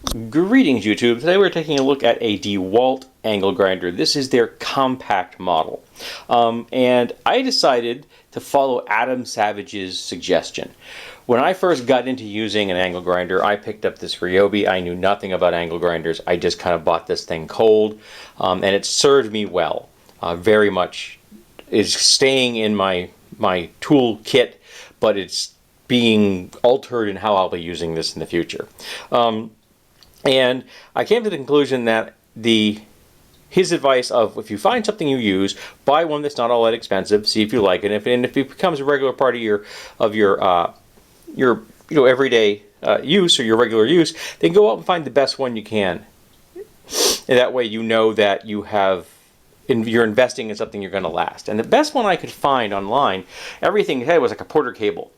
Greetings YouTube. Today we're taking a look at a DeWalt angle grinder. This is their compact model. And I decided to follow Adam Savage's suggestion. When I first got into using an angle grinder, I picked up this Ryobi. I knew nothing about angle grinders. I just kind of bought this thing cold, and it served me well. Very much is staying in my tool kit, but it's being altered in how I'll be using this in the future. And I came to the conclusion that his advice of, if you find something you use, buy one that's not all that expensive, see if you like it, and if it becomes a regular part of your everyday use or your regular use, then go out and find the best one you can. And that way you know that you're investing in something you're going to last. And the best one I could find online, everything it had was like a Porter cable.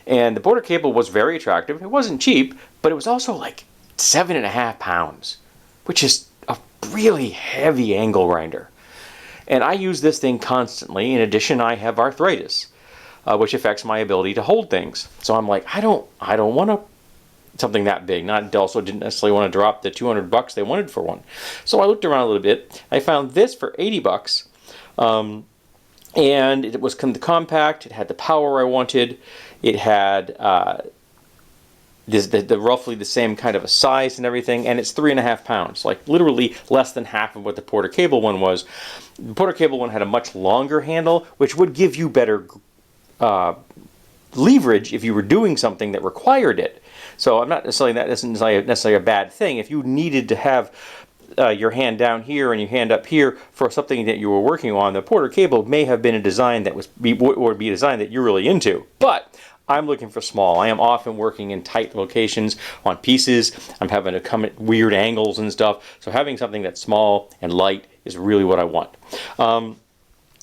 And the Porter cable was very attractive. It wasn't cheap, but it was also like 7.5 pounds, which is a really heavy angle grinder. And I use this thing constantly. In addition, I have arthritis, which affects my ability to hold things. So I'm like, I don't want something that big. Also didn't necessarily want to drop the $200 they wanted for one. So I looked around a little bit. I found this for $80. And it was compact. It had the power I wanted. It had roughly the same kind of a size and everything, and it's 3.5 pounds, like literally less than half of what the Porter cable one was. The Porter cable one had a much longer handle, which would give you better leverage if you were doing something that required it. So I'm not necessarily, that isn't necessarily a bad thing. If you needed to have your hand down here and your hand up here for something that you were working on, the Porter cable may have been a design that would be a design that you're really into. But I'm looking for small. I am often working in tight locations on pieces. I'm having to come at weird angles and stuff. So having something that's small and light is really what I want.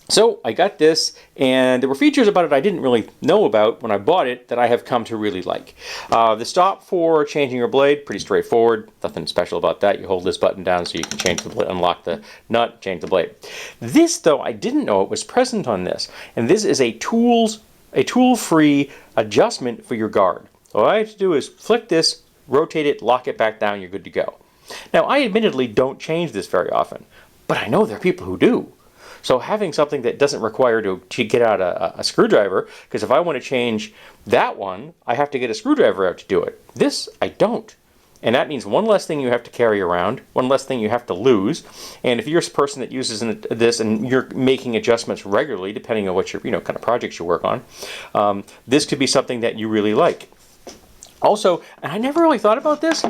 So I got this, and there were features about it I didn't really know about when I bought it that I have come to really like. The stop for changing your blade, pretty straightforward. Nothing special about that. You hold this button down so you can change the blade, unlock the nut, change the blade. This, though, I didn't know it was present on this. And this is a tool-free adjustment for your guard. All I have to do is flick this, rotate it, lock it back down, you're good to go. Now, I admittedly don't change this very often, but I know there are people who do. So having something that doesn't require to get out a screwdriver, because if I want to change that one, I have to get a screwdriver out to do it. This, I don't. And that means one less thing you have to carry around, one less thing you have to lose. And if you're a person that uses this and you're making adjustments regularly, depending on what your kind of projects you work on, this could be something that you really like. Also, and I never really thought about this,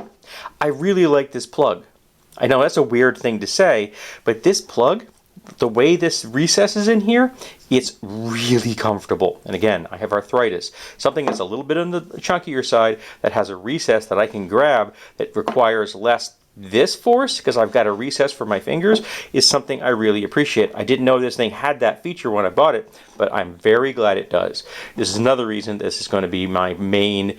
I really like this plug. I know that's a weird thing to say, but this plug, the way this recesses in here, it's really comfortable. And again, I have arthritis. Something that's a little bit on the chunkier side that has a recess that I can grab that requires less this force, because I've got a recess for my fingers, is something I really appreciate. I didn't know this thing had that feature when I bought it, but I'm very glad it does. This is another reason this is going to be my main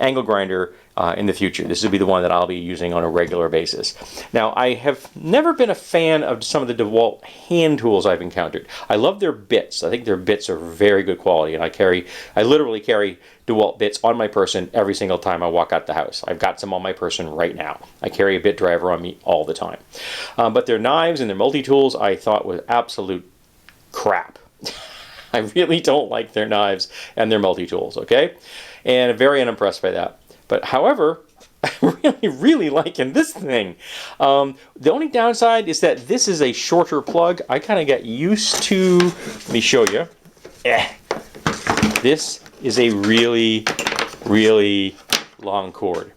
angle grinder in the future. This will be the one that I'll be using on a regular basis. Now, I have never been a fan of some of the DeWalt hand tools I've encountered. I love their bits. I think their bits are very good quality, and I literally carry DeWalt bits on my person every single time I walk out the house. I've got some on my person right now. I carry a bit driver on me all the time. But their knives and their multi-tools I thought was absolute crap. I really don't like their knives and their multi-tools, okay? And I'm very unimpressed by that. But however, I'm really liking this thing. The only downside is that this is a shorter plug. I kind of got used to, let me show you. This is a really, really long cord.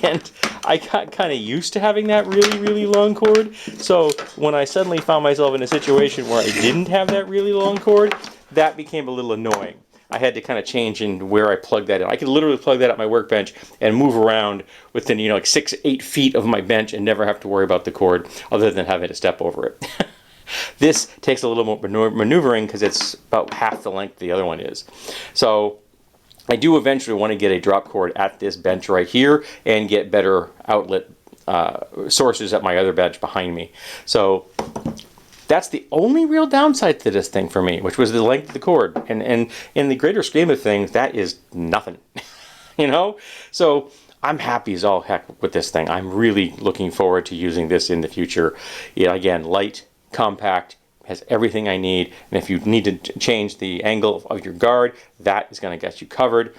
And I got kind of used to having that really, really long cord. So when I suddenly found myself in a situation where I didn't have that really long cord, that became a little annoying. I had to kind of change in where I plugged that in. I could literally plug that at my workbench and move around within, like 6-8 feet of my bench and never have to worry about the cord other than having to step over it. This takes a little more maneuvering because it's about half the length the other one is. So I do eventually want to get a drop cord at this bench right here and get better outlet sources at my other bench behind me. So that's the only real downside to this thing for me, which was the length of the cord. And in the greater scheme of things, that is nothing. So I'm happy as all heck with this thing. I'm really looking forward to using this in the future. Yeah, again, light, compact, has everything I need. And if you need to change the angle of your guard, that is going to get you covered.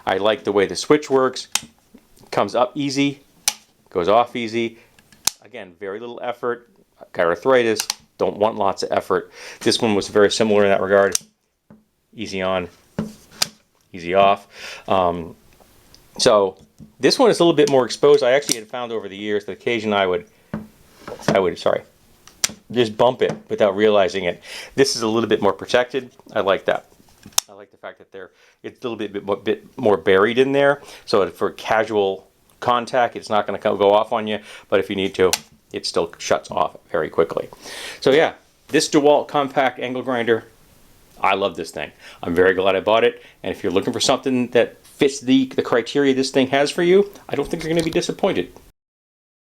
I like the way the switch works. Comes up easy, goes off easy. Again, very little effort. Got arthritis, don't want lots of effort. This one was very similar in that regard. Easy on, easy off. So this one is a little bit more exposed. I actually had found over the years the occasion I would just bump it without realizing it. This is a little bit more protected. I like that. I like the fact that it's a little bit more buried in there. So for casual contact, it's not going to go off on you. But if you need to, it still shuts off very quickly. So yeah, this DeWalt compact angle grinder, I love this thing. I'm very glad I bought it. And if you're looking for something that fits the criteria this thing has for you, I don't think you're going to be disappointed.